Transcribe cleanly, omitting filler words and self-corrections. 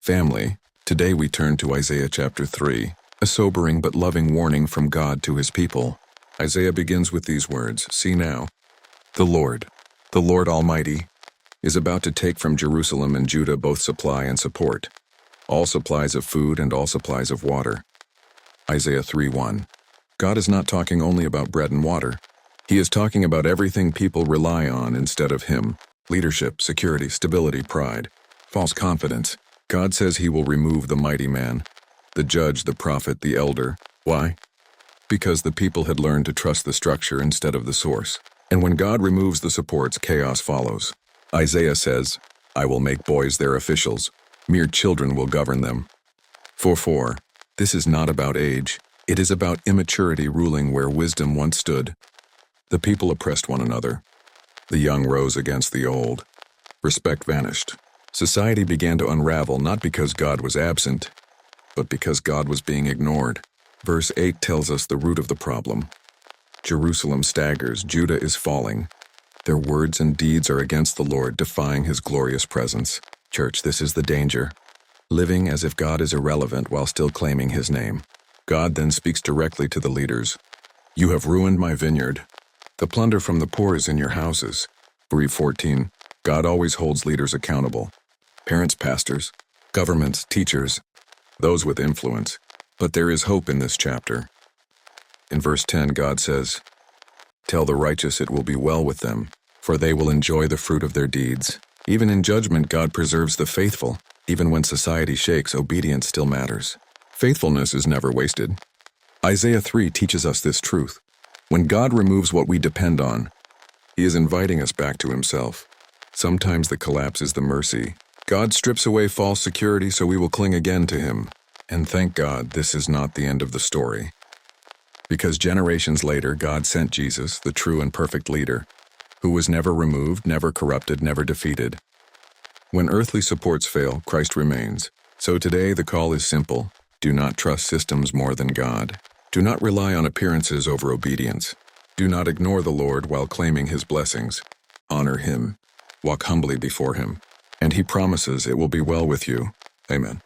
Family, today we turn to Isaiah chapter 3, a sobering but loving warning from God to his people. Isaiah begins with these words, "See now, the Lord Almighty, is about to take from Jerusalem and Judah both supply and support, all supplies of food and all supplies of water." Isaiah 3:1. God is not talking only about bread and water. He is talking about everything people rely on instead of him: leadership, security, stability, pride, false confidence. God says he will remove the mighty man, the judge, the prophet, the elder. Why? Because the people had learned to trust the structure instead of the source. And when God removes the supports, chaos follows. Isaiah says, "I will make boys their officials. Mere children will govern them." 4:4. This is not about age. It is about immaturity ruling where wisdom once stood. The people oppressed one another. The young rose against the old. Respect vanished. Society began to unravel not because God was absent, but because God was being ignored. Verse 8 tells us the root of the problem. Jerusalem staggers, Judah is falling. Their words and deeds are against the Lord, defying his glorious presence. Church, this is the danger. Living as if God is irrelevant while still claiming his name. God then speaks directly to the leaders. "You have ruined my vineyard. The plunder from the poor is in your houses." 3:14. God always holds leaders accountable. Parents, pastors, governments, teachers, those with influence. But there is hope in this chapter. In verse 10, God says, "Tell the righteous it will be well with them, for they will enjoy the fruit of their deeds." Even in judgment, God preserves the faithful. Even when society shakes, obedience still matters. Faithfulness is never wasted. Isaiah 3 teaches us this truth. When God removes what we depend on, he is inviting us back to himself. Sometimes the collapse is the mercy. God strips away false security so we will cling again to him. And thank God this is not the end of the story. Because generations later, God sent Jesus, the true and perfect leader, who was never removed, never corrupted, never defeated. When earthly supports fail, Christ remains. So today the call is simple. Do not trust systems more than God. Do not rely on appearances over obedience. Do not ignore the Lord while claiming his blessings. Honor him. Walk humbly before him. And he promises it will be well with you. Amen.